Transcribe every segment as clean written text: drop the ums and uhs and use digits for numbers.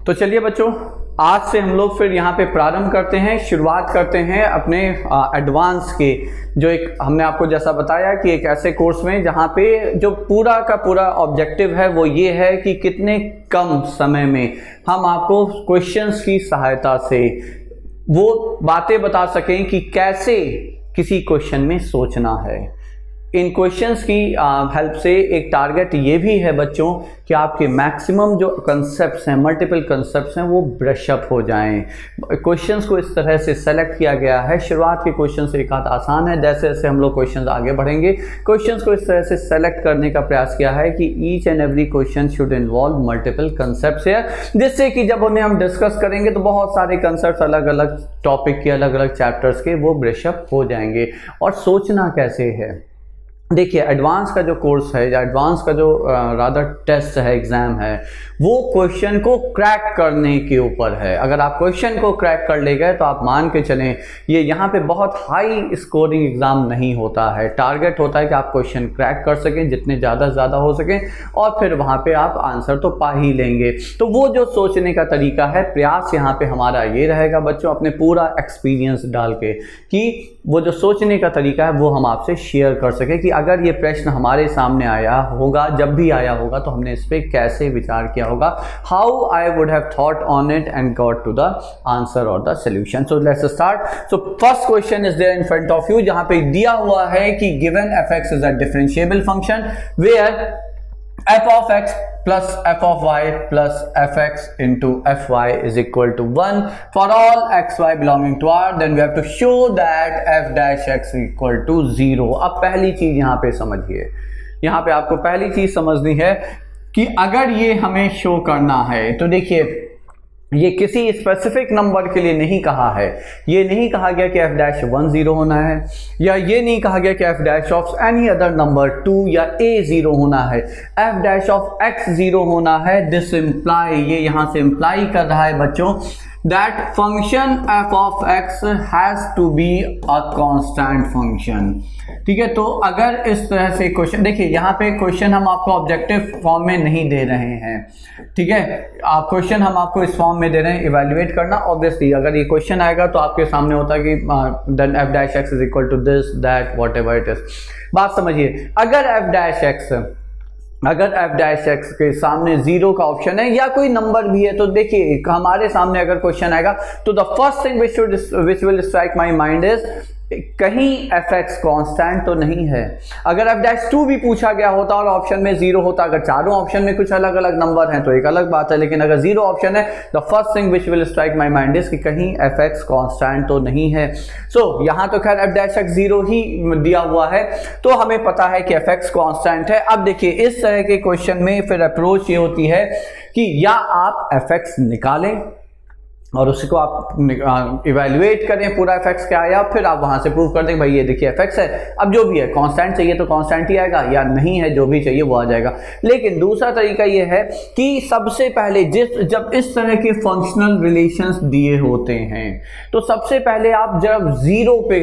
तो चलिए बच्चों, आज से हम लोग फिर यहाँ पे प्रारंभ करते हैं, शुरुआत करते हैं अपने एडवांस के, जो एक हमने आपको जैसा बताया कि एक ऐसे कोर्स में जहाँ पे जो पूरा का पूरा ऑब्जेक्टिव है वो ये है कि कितने कम समय में हम आपको क्वेश्चंस की सहायता से वो बातें बता सकें कि कैसे किसी क्वेश्चन में सोचना है। इन क्वेश्चंस की हेल्प से एक टारगेट ये भी है बच्चों कि आपके मैक्सिमम जो कंसेप्ट्स हैं, मल्टीपल कंसेप्ट्स हैं, वो ब्रश अप हो जाएं। क्वेश्चंस को इस तरह से सेलेक्ट किया गया है, शुरुआत के क्वेश्चन से एक आध आसान है, जैसे जैसे हम लोग क्वेश्चंस आगे बढ़ेंगे क्वेश्चंस को इस तरह से सेलेक्ट करने का प्रयास किया है कि each and every question should involve multiple concepts है, जिससे कि जब उन्हें हम डिस्कस करेंगे तो बहुत सारे कंसेप्ट्स अलग अलग टॉपिक के, अलग अलग चैप्टर्स के वो ब्रश अप हो जाएंगे। और सोचना कैसे है, देखिए एडवांस का जो कोर्स है या एडवांस का जो रादर टेस्ट है, एग्जाम है, वो क्वेश्चन को क्रैक करने के ऊपर है। अगर आप क्वेश्चन को क्रैक कर ले गए तो आप मान के चलें ये यहाँ पे बहुत हाई स्कोरिंग एग्जाम नहीं होता है। टारगेट होता है कि आप क्वेश्चन क्रैक कर सकें, जितने ज़्यादा हो सकें, और फिर वहाँ पे आप आंसर तो पा ही लेंगे। तो वो जो सोचने का तरीका है, प्रयास यहाँ पे हमारा ये रहेगा बच्चों, अपने पूरा एक्सपीरियंस डाल के, कि वो जो सोचने का तरीका है वो हम आपसे शेयर कर सकें कि अगर ये प्रश्न हमारे सामने आया होगा, जब भी आया होगा, तो हमने इस पे कैसे विचार किया होगा, how I would have thought on it and got to the answer और the solution. So let's start. So first question is there in front of you, जहां पे दिया हुआ है कि given f(x) is a differentiable function where f of x plus f of y plus fx into fy is equal to 1 for all xy belonging to R, then we have to show that f dash x equal to 0। अब पहली चीज यहाँ पे समझिए, यहाँ पे आपको पहली चीज समझनी है कि अगर ये हमें शो करना है तो देखिए ये किसी स्पेसिफिक नंबर के लिए नहीं कहा है। ये नहीं कहा गया कि f डैश 1 0 होना है, या ये नहीं कहा गया कि f dash of any other number 2 या a 0 होना है। f डैश ऑफ x 0 होना है। दिस इम्प्लाई, ये यहाँ से इम्प्लाई कर रहा है बच्चों that function f of x has to be a constant function। ठीक है, तो अगर इस तरह से क्वेश्चन, देखिए यहाँ पे क्वेश्चन हम आपको ऑब्जेक्टिव फॉर्म में नहीं दे रहे हैं, ठीक है, आप क्वेश्चन हम आपको इस फॉर्म में दे रहे हैं, इवैल्यूएट करना। ऑब्वियसली अगर ये क्वेश्चन आएगा तो आपके सामने होता है कि then f dash x is equal to this that whatever it is. बात समझिए, अगर f डैश एक्स के सामने 0 का ऑप्शन है या कोई नंबर भी है, तो देखिए हमारे सामने अगर क्वेश्चन आएगा तो the first thing which will strike my mind is कहीं fx कांस्टेंट तो नहीं है। अगर f डैश 2 भी पूछा गया होता और ऑप्शन में 0 होता, अगर चारों ऑप्शन में कुछ अलग अलग नंबर हैं तो एक अलग बात है, लेकिन अगर 0 ऑप्शन है the first thing which will strike my mind is कि कहीं fx कांस्टेंट तो नहीं है। सो यहाँ तो खैर f डैश x 0 ही दिया हुआ है, तो हमें पता है कि fx कांस्टेंट है। अब देखिए इस तरह के क्वेश्चन में फिर अप्रोच ये होती है कि या आप fx निकालें और उसको आप इवैल्यूएट करें पूरा fx क्या आया, फिर आप वहां से प्रूव कर दें भाई ये देखिए fx है। अब जो भी है कांस्टेंट चाहिए तो कांस्टेंट ही आएगा, या नहीं है जो भी चाहिए वो आ जाएगा। लेकिन दूसरा तरीका ये है कि सबसे पहले जब इस तरह के फंक्शनल रिलेशंस दिए होते हैं तो सबसे पहले आप जब 0 पे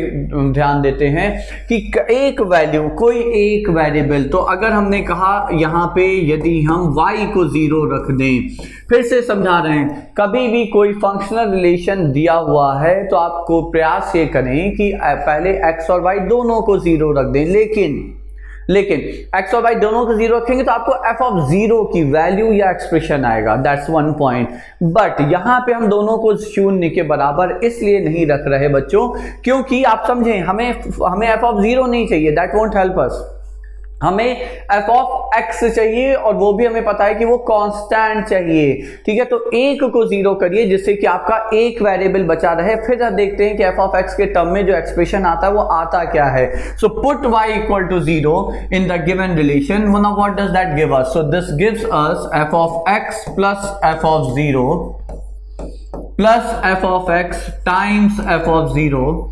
ध्यान देते हैं कि एक वैल्यू, कोई एक वेरिएबल, तो अगर हमने कहा यहाँ पे यदि हम y को 0 रख दें, फिर से समझा रहे हैं, कभी भी कोई फंक्शनल रिलेशन दिया हुआ है तो आपको प्रयास ये करें कि पहले x और y दोनों को 0 रख दें। लेकिन x और y दोनों को 0 रखेंगे तो आपको f ऑफ 0 की वैल्यू या एक्सप्रेशन आएगा, दैट्स 1 पॉइंट। बट यहाँ पे हम दोनों को 0 के बराबर इसलिए नहीं रख रहे बच्चों, क्योंकि आप समझें हमें f ऑफ 0 नहीं चाहिए, दैट वोंट हेल्प अस। हमें f ऑफ x चाहिए और वो भी हमें पता है कि वो कांस्टेंट चाहिए, ठीक है। तो एक को 0 करिए जिससे कि आपका एक वेरिएबल बचा रहे। फिर हम देखते हैं कि f ऑफ x के टर्म में जो एक्सप्रेशन आता है वो आता क्या है। So put y equal to 0 in the given relation. Now what does that give us? So this gives us f of x plus f of 0 plus f of x times f of 0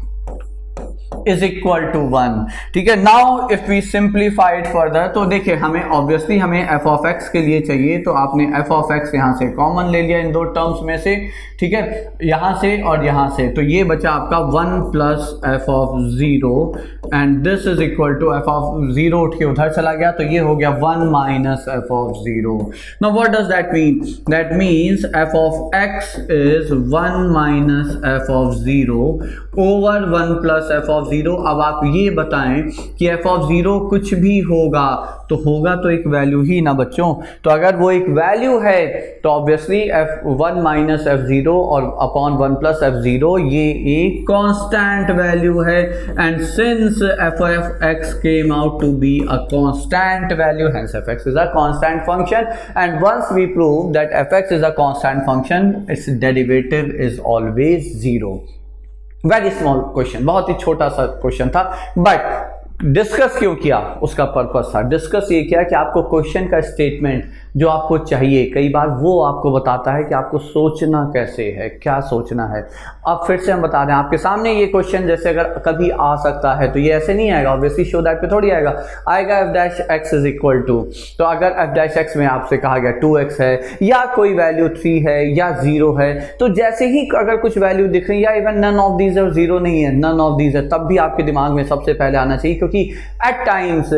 is equal to 1। ठीक है, now if we simplified further, तो देखिए हमें obviously हमें F of x के लिए चाहिए, तो आपने एफ ऑफ एक्स यहाँ से कॉमन ले लिया इन दो टर्म्स में से। ठीक है, यहाँ से और यहाँ से, तो ये बचा आपका 1 plus F of 0 and this is equal to F of 0 उठ के उधर चला गया, तो ये हो गया 1 minus F of 0। Now what does that mean? That means F of x is 1 minus F of 0 over 1 plus F of 0। अब आप ये बताएं कि एफ ऑफ 0 कुछ भी होगा तो होगा तो एक वैल्यू ही ना बच्चों, तो अगर वो एक वैल्यू है तो ऑब्वियसली f1 माइनस एफ 0 और अपॉन 1 प्लस एफ 0 ये एक कांस्टेंट वैल्यू है, and since F of X came out to be a constant value, hence F X is a constant function, and once we prove that F X is a constant function, it's derivative is always 0। Very small question, बहुत ही छोटा सा question था, but discuss क्यों किया उसका purpose था। Discuss ये किया कि आपको क्वेश्चन का स्टेटमेंट जो आपको चाहिए, कई बार वो आपको बताता है कि आपको सोचना कैसे है, क्या सोचना है। अब फिर से हम बता रहे हैं आपके सामने ये क्वेश्चन जैसे अगर कभी आ सकता है तो ये ऐसे नहीं आएगा, ऑब्वियसली शो दैट पे थोड़ी आएगा, आएगा F dash X is equal to, तो अगर एफ डैश एक्स में आपसे कहा गया 2x है या कोई वैल्यू 3 है या 0 है, तो जैसे ही अगर कुछ वैल्यू दिख रही है या इवन नन ऑफ दीज और 0 नहीं है, नन ऑफ दीज है, तब भी आपके दिमाग में सबसे पहले आना चाहिए, क्योंकि एट टाइम्स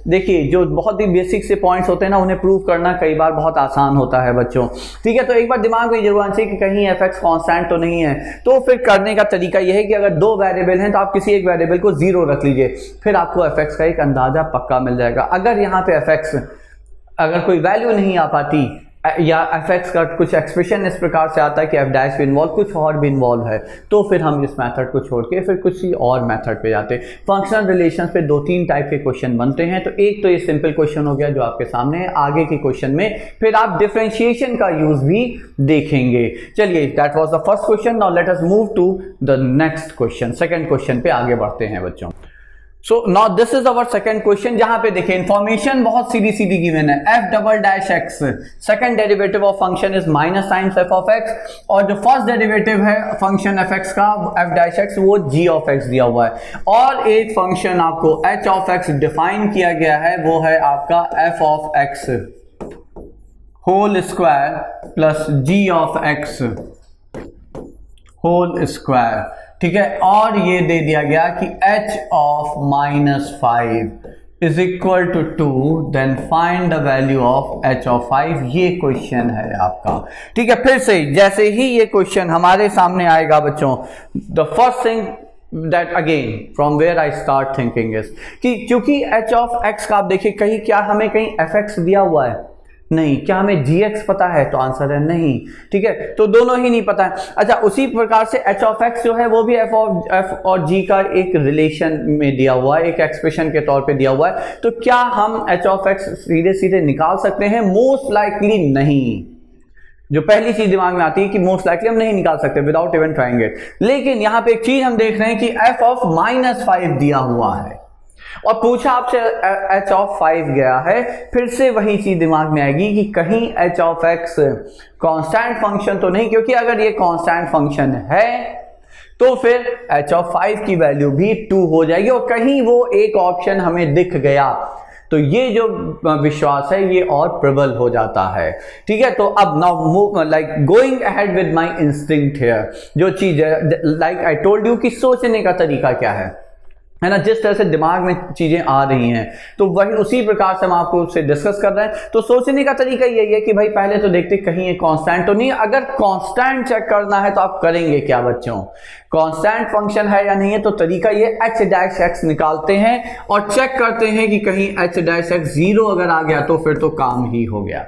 देखिए जो बहुत ही बेसिक से पॉइंट्स होते हैं ना, उन्हें प्रूव करना कई बार बहुत आसान होता है बच्चों। ठीक है, तो एक बार दिमाग में जरूर आना चाहिए कि कहीं एफ एक्स कॉन्स्टेंट तो नहीं है। तो फिर करने का तरीका यह है कि अगर दो वेरिएबल हैं तो आप किसी एक वेरिएबल को 0 रख लीजिए, फिर आपको एफ एक्स का एक अंदाजा पक्का मिल जाएगा। अगर यहाँ पे एफ एक्स अगर कोई वैल्यू नहीं आ पाती या एफ एक्स का कुछ एक्सप्रेशन इस प्रकार से आता है कि एफ डैश भी इन्वॉल्व, कुछ और भी इन्वॉल्व है, तो फिर हम इस मेथड को छोड़ के फिर कुछ और मेथड पे जाते हैं। फंक्शनल रिलेशंस पे 2-3 टाइप के क्वेश्चन बनते हैं, तो एक तो ये सिंपल क्वेश्चन हो गया जो आपके सामने है, आगे के क्वेश्चन में फिर आप डिफरेंशिएशन का यूज भी देखेंगे। चलिए, that was the first question, now let us move to the next question, second question पे आगे बढ़ते हैं बच्चों। So now this is our second question, जहां पे देखिए इंफॉर्मेशन बहुत सीधी सीधी गिवन है, F double dash X, second derivative of function is minus times F of X, और जो फर्स्ट डेरिवेटिव है फंक्शन एफ एक्स का एफ डैश एक्स वो जी ऑफ एक्स दिया हुआ है, और एक फंक्शन आपको एच ऑफ एक्स डिफाइन किया गया है, वो है आपका F of X whole square plus G of X whole square. ठीक है, और ये दे दिया गया कि h of -5 is equal to 2, then find the value of h of 5। ये क्वेश्चन है आपका। ठीक है, फिर से जैसे ही ये क्वेश्चन हमारे सामने आएगा बच्चों, the first thing that again from where I start thinking is कि क्योंकि h ऑफ x का आप देखिए कहीं क्या हमें कहीं fx दिया हुआ है, नहीं, क्या हमें gx पता है, तो आंसर है नहीं। ठीक है, तो दोनों ही नहीं पता है। अच्छा, उसी प्रकार से h ऑफ x जो है वो भी f और g का एक रिलेशन में दिया हुआ है, एक एक्सप्रेशन के तौर पे दिया हुआ है, तो क्या हम h ऑफ x सीधे सीधे निकाल सकते हैं? मोस्ट लाइकली नहीं। जो पहली चीज दिमाग में आती है कि मोस्ट लाइकली हम नहीं निकाल सकते विदाउट इवन ट्राइंग इट। लेकिन यहां पे एक चीज हम देख रहे हैं कि f ऑफ -5 दिया हुआ है और पूछा आपसे h ऑफ 5 गया है, फिर से वही चीज दिमाग में आएगी कि कहीं h of x constant function तो नहीं, क्योंकि अगर ये कांस्टेंट फंक्शन है तो फिर h ऑफ 5 की वैल्यू भी 2 हो जाएगी, और कहीं वो एक ऑप्शन हमें दिख गया तो ये जो विश्वास है ये और प्रबल हो जाता है। ठीक है, तो अब now move like going ahead with my instinct here, जो चीज है लाइक आई टोल्ड यू कि सोचने का तरीका क्या है ना, जिस तरह से दिमाग में चीजें आ रही हैं तो वही उसी प्रकार से हम आपको उससे डिस्कस कर रहे हैं। तो सोचने का तरीका यही है कि भाई पहले तो देखते कहीं ये कांस्टेंट तो नहीं, अगर कांस्टेंट चेक करना है तो आप करेंगे क्या बच्चों, कांस्टेंट फंक्शन है या नहीं है, तो तरीका ये h डैश x निकालते हैं और चेक करते हैं कि कहीं h डैश x 0 अगर आ गया तो फिर तो काम ही हो गया।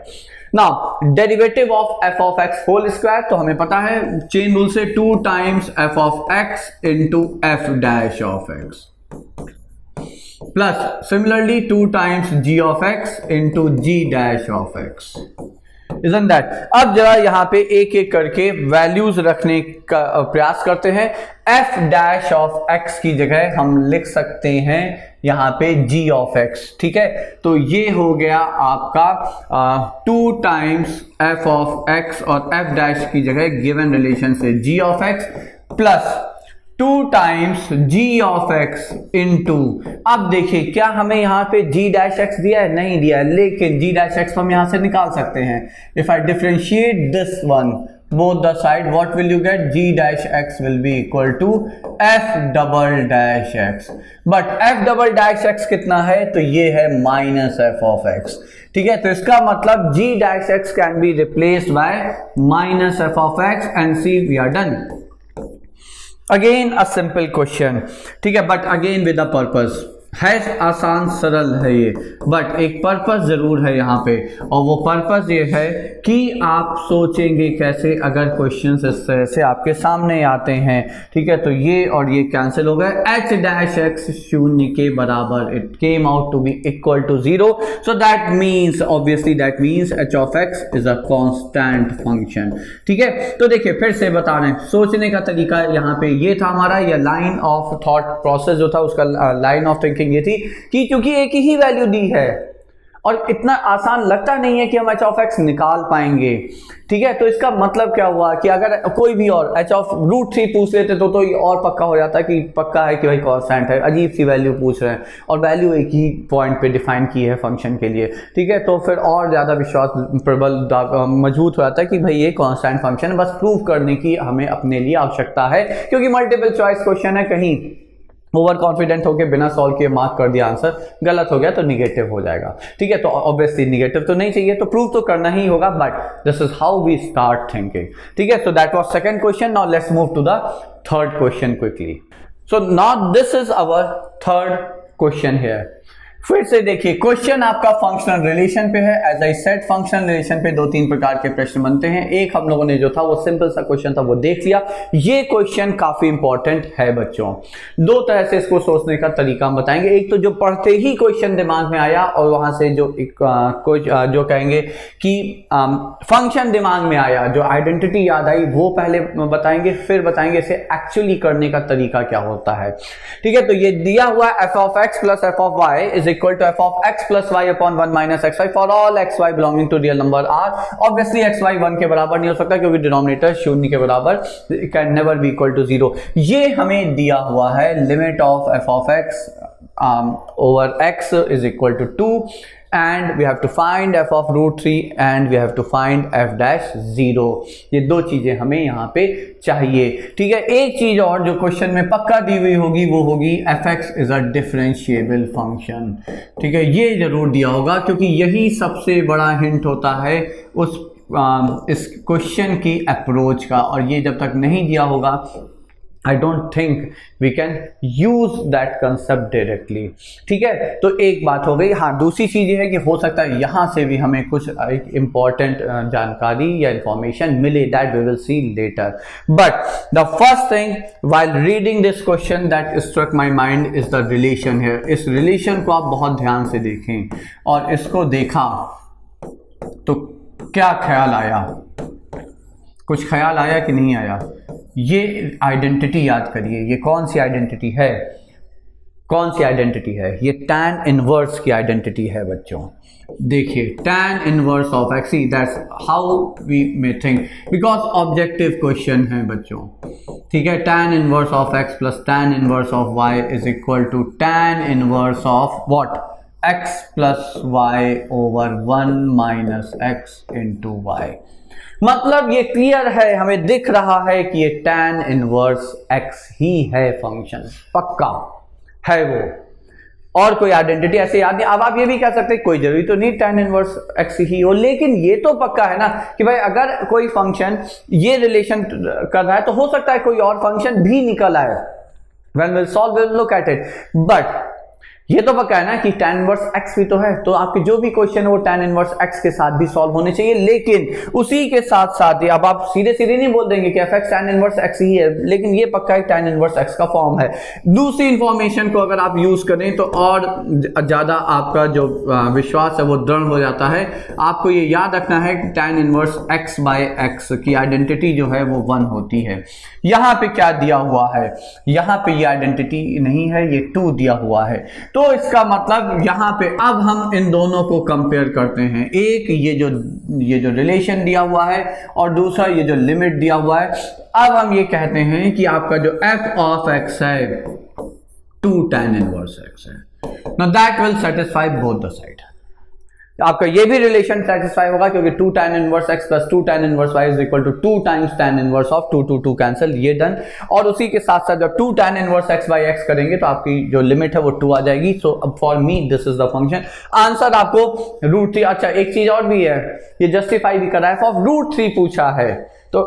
Now derivative of f of x whole square, तो हमें पता है चेन रूल से 2 times f of x into f dash of x plus similarly 2 times g of x into g dash of x। Isn't that? अब जरा यहाँ पे एक एक करके वैल्यूज रखने का प्रयास करते हैं। f डैश ऑफ x की जगह हम लिख सकते हैं यहाँ पे g ऑफ x। ठीक है, तो ये हो गया आपका 2 टाइम्स f ऑफ x और f डैश की जगह गिवन रिलेशन से g of x plus 2 times G of X into, अब देखिए क्या हमें यहाँ पे जी डैश एक्स दिया है, नहीं दिया है, लेकिन जी डैश एक्स हम यहाँ से निकाल सकते हैं। If I differentiate this one both the side, what will you get? G dash x will be equal to f double dash x, but f double dash x कितना है, तो ये है माइनस f of x, ठीक है। तो इसका मतलब G dash x can be replaced by minus f of x and see we are done. Again a simple question, ठीक है, but again with a purpose है, आसान सरल है ये, बट एक पर्पस जरूर है यहाँ पे, और वो पर्पस ये है कि आप सोचेंगे कैसे अगर क्वेश्चंस इस तरह से आपके सामने आते हैं, ठीक है। तो ये और ये कैंसिल हो गए, h डैश x शून्य के बराबर, it came out to be equal to 0, so that means obviously that means h of x is a constant function, ठीक है। तो देखिए फिर से बता रहे हैं, सोचने का तरीका यहाँ पे ये था हमारा, या लाइन ऑफ थॉट प्रोसेस जो था उसका लाइन ऑफ थिंकिंग ये थी कि क्योंकि एक ही वैल्यू दी है और इतना आसान लगता नहीं है कि हम h ऑफ x निकाल पाएंगे, ठीक है। तो इसका मतलब क्या हुआ कि अगर कोई भी और h ऑफ √3 पूछ लेते तो ये और पक्का हो जाता कि पक्का है कि भाई कांस्टेंट है, अजीब सी वैल्यू पूछ रहे हैं और वैल्यू एक ही पॉइंट पे डिफाइन की है फंक्शन के लिए, ठीक है। तो फिर और ज़्यादा विश्वास प्रबल मजबूत हो जाता है कि भाई ये कांस्टेंट फंक्शन है, बस प्रूव करने की हमें अपने लिए आवश्यकता है, क्योंकि मल्टीपल चॉइस क्वेश्चन है, कहीं ओवर कॉन्फिडेंट होकर बिना सॉल्व किए मार्क कर दिया आंसर, गलत हो गया तो निगेटिव हो जाएगा, ठीक है। तो ऑब्वियसली निगेटिव तो नहीं चाहिए, तो प्रूव तो करना ही होगा, but this is how we start thinking, ठीक है। So that was second question, now let's move to the third question quickly. So now this is our third question here. फिर से देखिए क्वेश्चन आपका फंक्शनल रिलेशन पे है, as I said functional relation पे 2-3 प्रकार के प्रश्न बनते हैं। एक हम लोगों ने जो था वो सिंपल सा क्वेश्चन था वो देख लिया, ये क्वेश्चन काफी इंपॉर्टेंट है बच्चों। दो तरह से इसको सोचने का तरीका हम बताएंगे, एक तो जो पढ़ते ही क्वेश्चन दिमाग में आया और वहां से जो जो कहेंगे कि फंक्शन दिमाग में आया, जो आइडेंटिटी याद आई वो पहले बताएंगे, फिर बताएंगे इसे एक्चुअली करने का तरीका क्या होता है, ठीक है। तो ये दिया हुआ f of x plus f of y is equal to f of x plus y upon 1 minus xy for all xy belonging to real number r। Obviously xy 1 के बराबर नहीं हो सकता क्योंकि डिनोमिनेटर शून्य के बराबर, can never be equal to 0। ये हमें दिया हुआ है, limit of f of x over x is equal to 2 and we have to find f of √3 and we have to find f dash 0। ये दो चीजें हमें यहाँ पे चाहिए, ठीक है। एक चीज और जो क्वेश्चन में पक्का दी हुई होगी वो होगी fx is a differentiable function, ठीक है। ये जरूर दिया होगा क्योंकि यही सबसे बड़ा हिंट होता है उस इस क्वेश्चन की अप्रोच का, और ये जब तक नहीं दिया होगा I don't think we can use that concept directly, ठीक है। तो एक बात हो गई। हाँ, दूसरी चीज ये है कि हो सकता है यहाँ से भी हमें कुछ एक इम्पॉर्टेंट जानकारी या इंफॉर्मेशन मिले, that we will see later, but the first thing while reading this question that struck my mind is the relation here। इस relation को आप बहुत ध्यान से देखें, और इसको देखा तो क्या ख्याल आया, कुछ ख्याल आया कि नहीं आया? ये आइडेंटिटी याद करिए, ये कौन सी आइडेंटिटी है, कौन सी आइडेंटिटी है? ये tan इनवर्स की आइडेंटिटी है बच्चों। देखिए tan inverse of x, that's how we may think, because objective question है बच्चों, ठीक है। tan inverse of x plus tan inverse of y is equal to tan inverse of what, x plus y over 1 minus x into y। मतलब ये clear है, हमें दिख रहा है कि ये tan इनवर्स x ही है फंक्शन, पक्का है वो, और कोई आइडेंटिटी ऐसे याद नहीं। अब आप ये भी कह सकते हैं कोई जरूरी तो नहीं tan इनवर्स x ही हो, लेकिन ये तो पक्का है ना कि भाई अगर कोई फंक्शन ये रिलेशन कर रहा है तो हो सकता है कोई और फंक्शन भी निकल आए, when we'll solve we'll look at it, but ये तो पक्का है ना कि tan इनवर्स x भी तो है, तो आपके जो भी क्वेश्चन है वो tan इनवर्स x के साथ भी सॉल्व होने चाहिए। लेकिन उसी के साथ साथ ही अब आप सीधे सीधे नहीं बोल देंगे कि fx tan इनवर्स x ही है, लेकिन ये पक्का है tan इनवर्स x का फॉर्म है। दूसरी इंफॉर्मेशन को अगर आप यूज करें तो और ज्यादा आपका जो विश्वास है वो दृढ़ हो जाता है। आपको ये याद रखना है कि tan inverse x by x की आइडेंटिटी जो है वो 1 होती है। यहाँ पे क्या दिया हुआ है, यहाँ पे ये आइडेंटिटी नहीं है, ये 2 दिया हुआ है। तो इसका मतलब यहाँ पे अब हम इन दोनों को कंपेयर करते हैं, एक ये जो रिलेशन दिया हुआ है और दूसरा ये जो लिमिट दिया हुआ है। अब हम ये कहते हैं कि आपका जो f ऑफ x है 2 tan इनवर्स x है। Now that will satisfy both the side। आपका ये भी रिलेशन सेटिस्फाई होगा क्योंकि 2 tan inverse x plus 2 tan inverse y is equal to 2 times tan inverse of 2 2 2 cancel, ये डन। और उसी के साथ साथ जब 2 tan inverse x by x करेंगे तो आपकी जो लिमिट है वो 2 आ जाएगी। सो अब for me this is the function. Answer आपको √3। अच्छा एक चीज और भी है, ये जस्टिफाई भी कर रहा है, ऑफ √3 पूछा है तो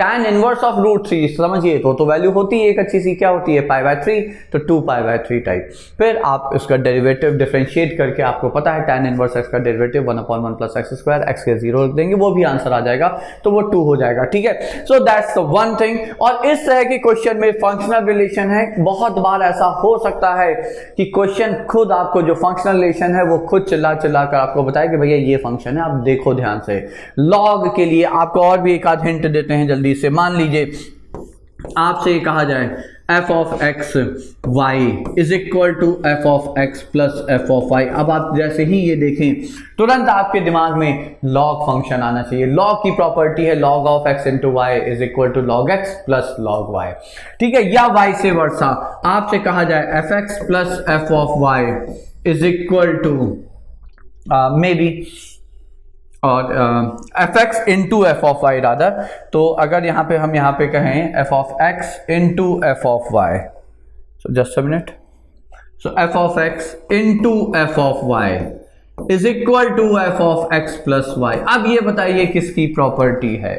tan इनवर्स ऑफ √3 समझिए तो वैल्यू होती है एक अच्छी सी, क्या होती है π/3, तो 2π/3 टाइप। फिर आप इसका डेरिवेटिव डिफरेंशिएट करके, आपको पता है tan इनवर्स x का derivative 1/1 plus x square, x के 0 रख देंगे, वो भी आंसर आ जाएगा, तो वो 2 हो जाएगा। ठीक है, so that's the one thing. और इस तरह के क्वेश्चन में फंक्शनल रिलेशन है, बहुत बार ऐसा हो सकता है कि क्वेश्चन खुद आपको जो फंक्शनल रिलेशन है वो खुद चिल्ला कर आपको बताए कि भैया ये फंक्शन है, आप देखो ध्यान से। लॉग के लिए आपको और भी एक आध हिंट देते हैं जल्दी से। मान लीजिए आपसे कहा जाए f of x y is equal to f of x plus f of y। अब आप जैसे ही ये देखें तुरंत आपके दिमाग में लॉग फंक्शन आना चाहिए। लॉग की प्रॉपर्टी है log of x into y is equal to log x plus log y। ठीक है, या y से वर्सा आपसे कहा जाए fx plus f of y is equal to may be और fx into f of y rather. तो अगर यहाँ पे हम यहाँ पे कहें f of x into f of y, so just a minute, so f of x into f of y is equal to F of x plus y. अब ये बताइए किसकी प्रॉपर्टी है?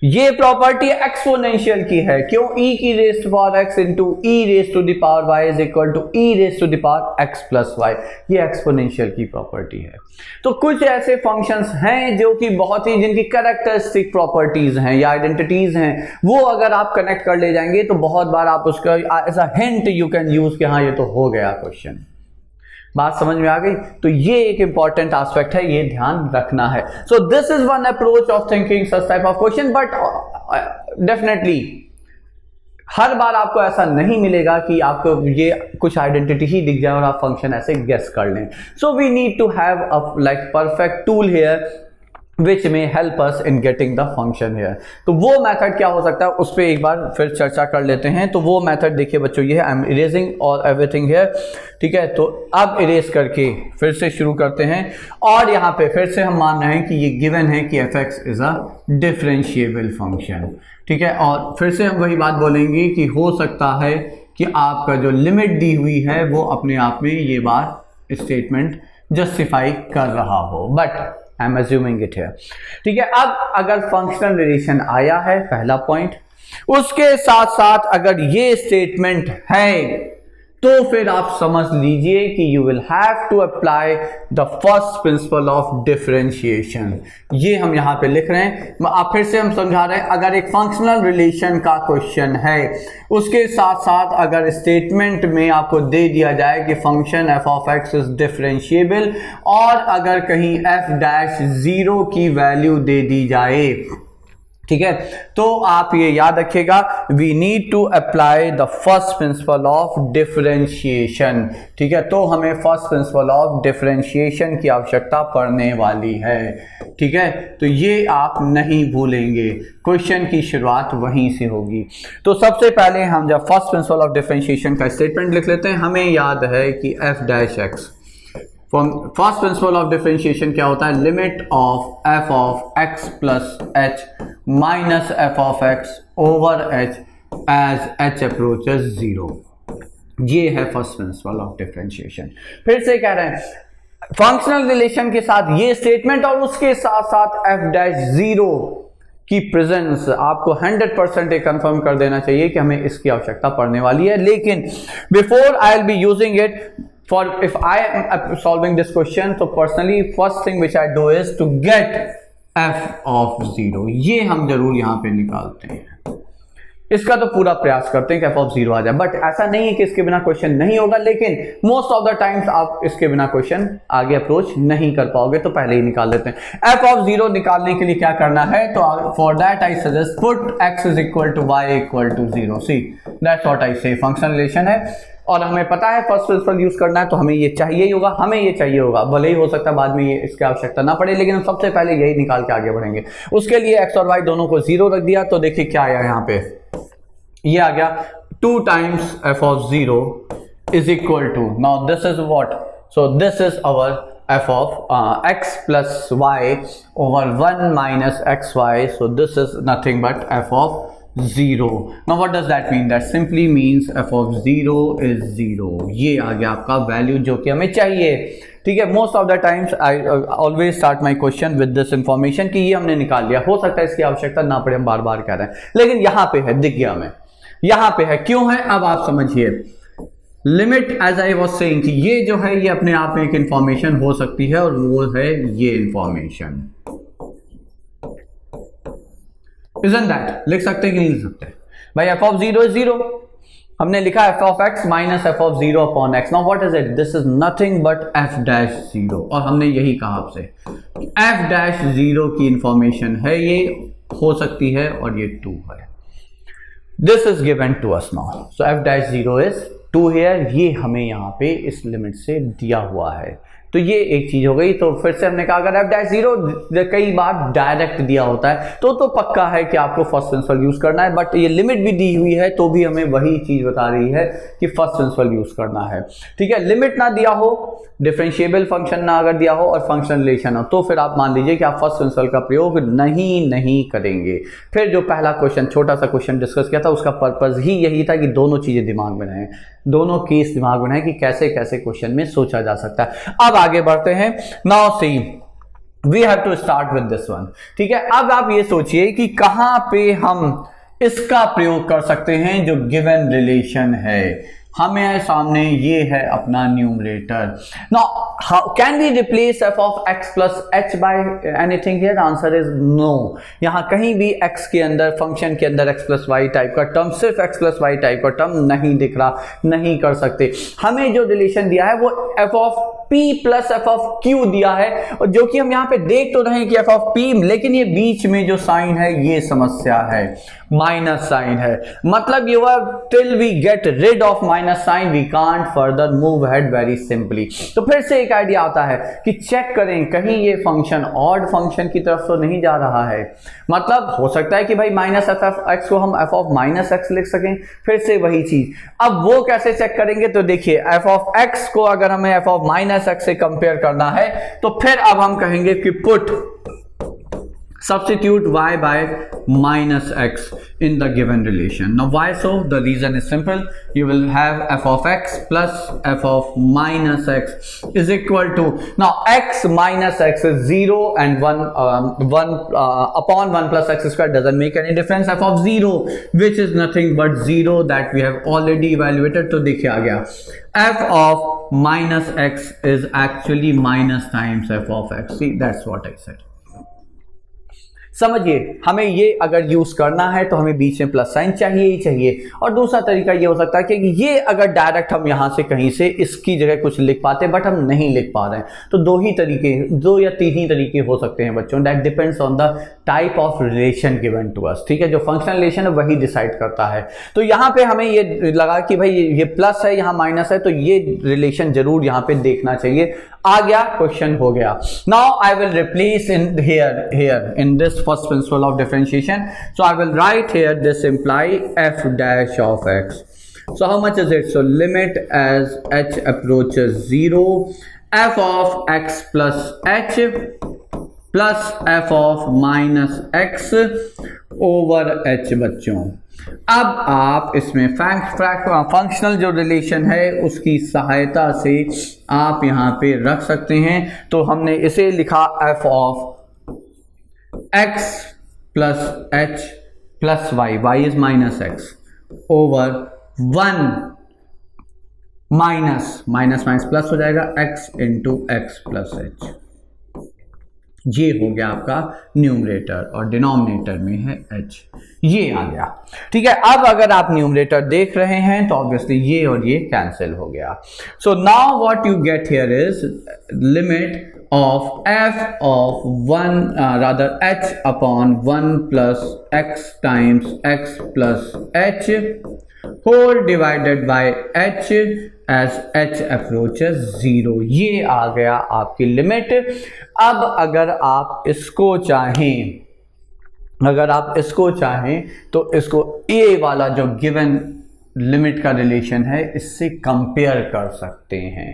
ये प्रॉपर्टी एक्सपोनेंशियल की है। क्यों? e की raise to power x into e raise to the power y is equal to e raise to the power x plus y। ये एक्सपोनेंशियल की प्रॉपर्टी है। तो कुछ ऐसे फंक्शंस हैं जो कि बहुत ही, जिनकी कैरेक्टरिस्टिक प्रॉपर्टीज हैं या आइडेंटिटीज हैं, वो अगर आप कनेक्ट कर ले जाएंगे तो बहुत बार आप उसका ऐसा हिंट यू कैन यूज कि हाँ ये तो हो गया क्वेश्चन। बात समझ में आ गई? तो ये एक इंपॉर्टेंट एस्पेक्ट है, ये ध्यान रखना है। So this is one approach of thinking such type of question, but definitely हर बार आपको ऐसा नहीं मिलेगा कि आपको ये कुछ आइडेंटिटी ही दिख जाए और आप फंक्शन ऐसे गेस कर लें। So we need to have a like perfect tool here which may help us in getting the function here। तो वो मेथड क्या हो सकता है उस पर एक बार फिर चर्चा कर लेते हैं। तो वो मेथड देखिए बच्चों, ये है आई एम इरेजिंग और एवरीथिंग हियर। ठीक है, तो अब इरेज करके फिर से शुरू करते हैं और यहाँ पे फिर से हम मान रहे हैं कि ये गिवन है कि fx is a differentiable function. ठीक है, और फिर से हम वही बात बोलेंगे कि हो सकता है कि आपका जो लिमिट दी हुई है वो अपने आप में ये बात स्टेटमेंट जस्टिफाई कर रहा हो, but I am assuming it है। ठीक है, अब अगर फंक्शनल रिलेशन आया है, पहला पॉइंट, उसके साथ साथ अगर ये स्टेटमेंट है तो फिर आप समझ लीजिए कि you will have to apply the first principle of differentiation. ये हम यहां पे लिख रहे हैं, आप फिर से हम समझा रहे हैं। अगर एक फंक्शनल रिलेशन का क्वेश्चन है, उसके साथ साथ अगर स्टेटमेंट में आपको दे दिया जाए कि function f of x is differentiable और अगर कहीं f'(0) की वैल्यू दे दी जाए, ठीक है, तो आप ये याद रखिएगा, we need to apply the first principle of differentiation. ठीक है, तो हमें फर्स्ट प्रिंसिपल ऑफ डिफरेंशिएशन की आवश्यकता पड़ने वाली है। ठीक है, तो ये आप नहीं भूलेंगे, क्वेश्चन की शुरुआत वहीं से होगी। तो सबसे पहले हम जब फर्स्ट प्रिंसिपल ऑफ डिफरेंशिएशन का स्टेटमेंट लिख लेते हैं, हमें याद है कि f'(x) first principle of differentiation क्या होता है? Limit of f of x plus h minus f of x over h as h approaches 0। ये है फर्स्ट प्रिंसिपल ऑफ डिफरेंशिएशन। फिर से कह रहे हैं फंक्शनल रिलेशन के साथ ये स्टेटमेंट और उसके साथ साथ f'(0) की प्रेजेंस आपको 100% कंफर्म कर देना चाहिए कि हमें इसकी आवश्यकता पड़ने वाली है। लेकिन before I will be using it for if I am solving this question, so personally first thing which I do is to get f of 0। ये हम जरूर यहाँ पे निकालते हैं, इसका तो पूरा प्रयास करते हैं कि f of 0 आ जाए, बट ऐसा नहीं है कि इसके बिना क्वेश्चन नहीं होगा, लेकिन मोस्ट ऑफ द टाइम्स आप इसके बिना क्वेश्चन आगे अप्रोच नहीं कर पाओगे, तो पहले ही निकाल लेते हैं। f of 0 निकालने के लिए क्या करना है? तो for that I suggest put x is equal to y equal to 0। See that's what I say, functional relation है और हमें पता है फर्स्ट प्रिंसिपल यूज करना है, तो हमें ये चाहिए ही होगा, हमें ये चाहिए होगा, भले ही हो सकता है बाद में ये इसकी आवश्यकता ना पड़े, लेकिन हम सबसे पहले यही निकाल के आगे बढ़ेंगे। उसके लिए एक्स और वाई दोनों को 0 रख दिया, तो देखिए क्या आया यहाँ पे, ये आ गया 2 times f of 0 is equal to, now this is what, so this is our f of x plus y over 1 minus xy, so this is nothing but f of 0. Now what does that mean? That simply means f of 0 is 0. ये आ गया आपका value जो कि हमें चाहिए, ठीक है। Most of the times I always start my question with this information कि ये हमने निकाल लिया, हो सकता है इसकी आवश्यकता ना पड़े, हम बार बार कह रहे हैं, लेकिन यहाँ पे है, दिख गया हमें, यहाँ पे है, क्यों है अब आप समझिए। Limit as I was saying कि ये जो है ये अपने आप में एक इंफॉर्मेशन हो सकती है, और वो है ये इंफॉर्मेशन, isn't that? लिख सकते हैं कि नहीं लिख सकते भाई, f of 0 is 0, हमने लिखा f of x minus f of 0 upon x. Now what is it? This is nothing but f dash 0, और हमने यही कहा आपसे f dash 0 की इंफॉर्मेशन है, ये हो सकती है और ये 2 है। This is given to us now, so f dash 0 is 2 here, ये हमें यहाँ पे इस लिमिट से दिया हुआ है, तो ये एक चीज हो गई। तो फिर से हमने कहा अगर f dash 0 कई बार डायरेक्ट दिया होता है तो पक्का है कि आपको फर्स्ट प्रिंसिपल यूज करना है, बट ये लिमिट भी दी हुई है तो भी हमें वही चीज बता रही है कि फर्स्ट प्रिंसिपल यूज करना है, ठीक है। लिमिट ना दिया हो, डिफरेंशिएबल फंक्शन ना अगर दिया हो और फंक्शन रिलेशन हो, तो फिर आप मान लीजिए कि आप फर्स्ट प्रिंसिपल का प्रयोग नहीं करेंगे। फिर जो पहला क्वेश्चन, छोटा सा क्वेश्चन डिस्कस किया था, उसका पर्पस ही यही था कि दोनों चीजें दिमाग में रहें, दोनों केस दिमाग में रहें कि कैसे कैसे क्वेश्चन में सोचा जा सकता है। अब आगे बढ़ते हैं। Now see we have to start with this one, ठीक है। अब आप ये सोचिए कि कहां पे हम इसका प्रयोग कर सकते हैं, जो गिवन रिलेशन है हमें सामने, ये है अपना numerator. Now how can we replace f of x plus h by anything here? Answer is no. यहाँ कहीं भी x के अंदर, फंक्शन के अंदर x plus y टाइप का टर्म, सिर्फ x plus y टाइप का टर्म नहीं दिख रहा, नहीं कर सकते। हमें जो रिलेशन दिया है वो f of p plus f of q दिया है, और जो कि हम यहाँ पे देख तो रहे हैं कि f of p, लेकिन ये बीच में जो साइन है ये समस्या है, माइनस साइन है, मतलब ये हुआ till we get rid of minus sign we can't further move ahead very simply. तो फिर से एक आइडिया आता है कि चेक करें कहीं ये फंक्शन ऑड फंक्शन की तरफ तो नहीं जा रहा है, मतलब हो सकता है कि भाई माइनस एफ ऑफ एक्स को हम एफ ऑफ माइनस एक्स लिख सकें। फिर से वही चीज, अब वो कैसे चेक करेंगे, तो देखिए एफ ऑफ एक्स को अगर हमें एफ ऑफ माइनस एक्स से कंपेयर करना है, तो फिर अब हम कहेंगे कि put substitute y by minus x in the given relation. Now why so? The reason is simple. You will have f of x plus f of minus x is equal to, now x minus x is 0 and 1 upon 1 plus x square doesn't make any difference. F of 0 which is nothing but 0 that we have already evaluated. तो देखिए आ गया f of minus x is actually minus times f of x. See, that's what I said. समझिए, हमें ये अगर use करना है तो हमें बीच में प्लस साइन चाहिए ही चाहिए। और दूसरा तरीका ये हो सकता है कि ये अगर डायरेक्ट हम यहाँ से कहीं से इसकी जगह कुछ लिख पाते बट हम नहीं लिख पा रहे हैं, तो दो या तीन ही तरीके हो सकते हैं बच्चों। That depends on the type of relation given to us, ठीक है। जो फंक्शनल रिलेशन है वही डिसाइड करता है। तो यहाँ पे हमें ये लगा कि भाई ये प्लस है, यहाँ माइनस है, तो ये रिलेशन जरूर यहाँ पे देखना चाहिए। आ गया, क्वेश्चन हो गया। Now I will replace in here in this first principle of differentiation, so I will write here this imply F dash of x. So how much is it? So limit as h approaches 0, f of x plus h plus f of minus x over h बच्चों। अब आप इसमें functional जो relation है उसकी सहायता से आप यहाँ पे रख सकते हैं। तो हमने इसे लिखा f of x plus h plus y is minus x over 1 minus plus हो जाएगा x into x plus H. ये हो गया आपका न्यूमरेटर और डिनोमिनेटर में है h, ये आ गया, ठीक है। अब अगर आप न्यूमरेटर देख रहे हैं तो ऑब्वियसली ये और ये कैंसिल हो गया। So now what you get here is limit of f of 1 rather h upon 1 plus x times x plus h whole divided by h as h approaches 0। ये आ गया आपकी लिमिट। अब अगर आप इसको चाहें तो इसको ए वाला जो गिवन लिमिट का रिलेशन है इससे कंपेयर कर सकते हैं।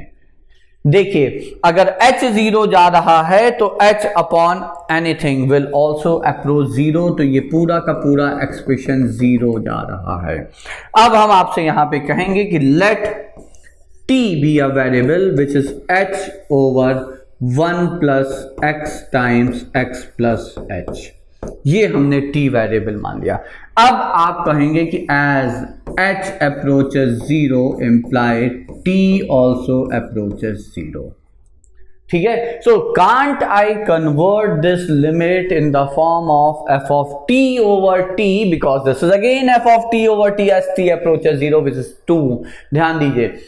देखिए अगर h 0 जा रहा है तो h upon anything will also approach 0, तो ये पूरा का पूरा एक्सप्रेशन 0 जा रहा है। अब हम आपसे यहां पे कहेंगे कि let t be a variable which is h over 1 plus x times x plus h। ये हमने t वेरिएबल मान लिया। अब आप कहेंगे कि as h approaches 0 imply t also approaches 0। ठीक है, so can't I convert this limit in the form of f of t over t, because this is again f of t over t as t approaches 0 which is 2। ध्यान दीजिए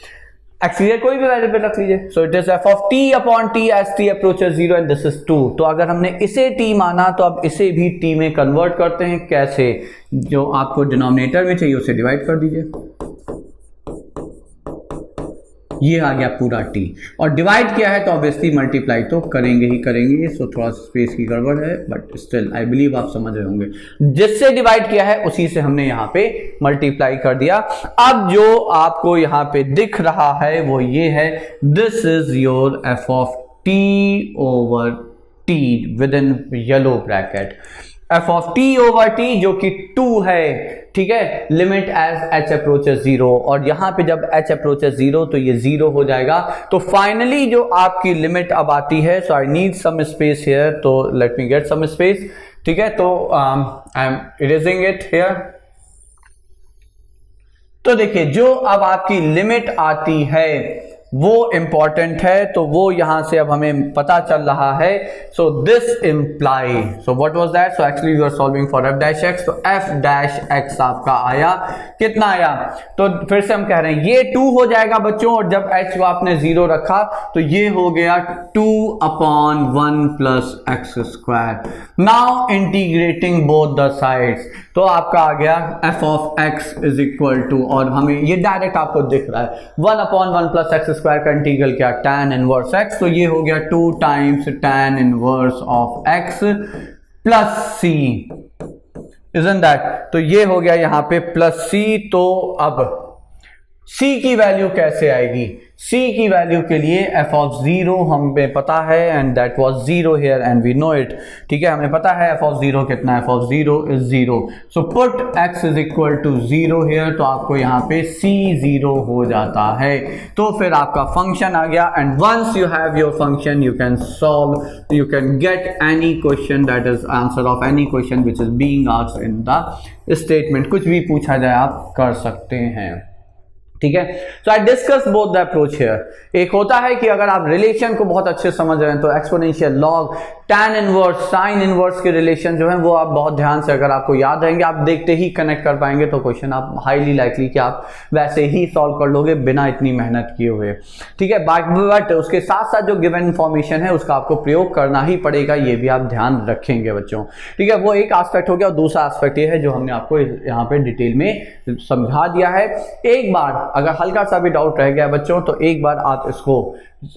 x के कोई भी variable रख लीजिए, so it is f of t upon t as t approaches 0 and this is 2। तो अगर हमने इसे t माना तो अब इसे भी t में कन्वर्ट करते हैं। कैसे? जो आपको डिनोमिनेटर में चाहिए उसे डिवाइड कर दीजिए, ये आ गया पूरा t, और डिवाइड किया है तो ऑब्वियसली मल्टीप्लाई तो करेंगे ही करेंगे। सो थोड़ा स्पेस की गड़बड़ है बट स्टिल आई बिलीव आप समझ रहे होंगे। जिससे डिवाइड किया है उसी से हमने यहाँ पे मल्टीप्लाई कर दिया। अब जो आपको यहाँ पे दिख रहा है वो ये है, this is your f of t over t with in yellow bracket, f of t over t जो कि 2 है। ठीक है, लिमिट एज h अप्रोचेस 0, और यहां पे जब h अप्रोचेस 0 तो ये 0 हो जाएगा। तो फाइनली जो आपकी लिमिट अब आती है, so I need some space here, तो let me get some space. ठीक है, तो I am erasing it here. तो देखिए जो अब आपकी लिमिट आती है वो इंपॉर्टेंट है, तो वो यहां से अब हमें पता चल रहा है। So this imply, so what was that? So actually you are solving for f dash x, तो f डैश x आपका आया कितना आया? तो फिर से हम कह रहे हैं ये 2 हो जाएगा बच्चों, और जब h को आपने 0 रखा तो ये हो गया 2 upon 1 plus x square. Now integrating both the sides, तो आपका आ गया f of x is equal to, और हमें ये डायरेक्ट आपको दिख रहा है 1 अपॉन 1 प्लस एक्स स्क्वायर का इंटीग्रल क्या? tan इनवर्स x, तो ये हो गया 2 times tan inverse of x plus c, isn't that? तो ये हो गया यहाँ पे प्लस c। तो अब c की वैल्यू कैसे आएगी? c की वैल्यू के लिए f ऑफ 0 हमें पता है, and that was 0 here and we know it. ठीक है, हमें पता है f ऑफ 0 कितना है, f of 0 is 0। So put x is equal to 0 here, तो आपको यहाँ पे c 0 हो जाता है। तो फिर आपका फंक्शन आ गया, and once you have your function you can solve, you can get any question, that is answer of any question which is being asked in the statement. कुछ भी पूछा जाए आप कर सकते हैं। ठीक है, so I discuss both the approach here. एक होता है कि अगर आप रिलेशन को बहुत अच्छे समझ रहे हैं तो exponential, log, tan inverse, sine inverse के रिलेशन जो हैं वो आप बहुत ध्यान से अगर आपको याद रहेंगे, आप देखते ही कनेक्ट कर पाएंगे, तो क्वेश्चन आप हाईली लाइकली कि आप वैसे ही सॉल्व कर लोगे बिना इतनी मेहनत किए हुए। ठीक है, बट उसके साथ साथ जो गिवन इन्फॉर्मेशन है उसका आपको प्रयोग करना ही पड़ेगा, ये भी आप ध्यान रखेंगे बच्चों। ठीक है, वो एक एस्पेक्ट हो गया, और दूसरा एस्पेक्ट ये है जो हमने आपको यहाँ पे डिटेल में समझा दिया है। एक बार अगर हल्का सा भी डाउट रह गया बच्चों तो एक बार आप इसको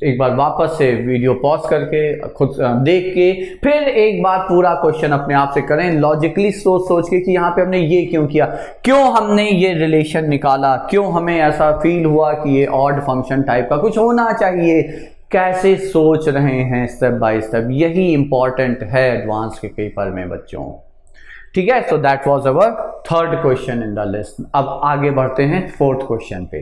एक बार वापस से वीडियो पॉज करके खुद देख के फिर एक बार पूरा क्वेश्चन अपने आप से करें, लॉजिकली सोच के कि यहाँ पे हमने ये क्यों किया, क्यों हमने ये रिलेशन निकाला, क्यों हमें ऐसा फील हुआ कि ये ऑड फंक्शन टाइप का कुछ होना चाहिए, कैसे सोच रहे हैं स्टेप बाय स्टेप। यही इंपॉर्टेंट है एडवांस के पेपर में बच्चों। ठीक है, so that was our third question in the list. अब आगे बढ़ते हैं फोर्थ क्वेश्चन पे।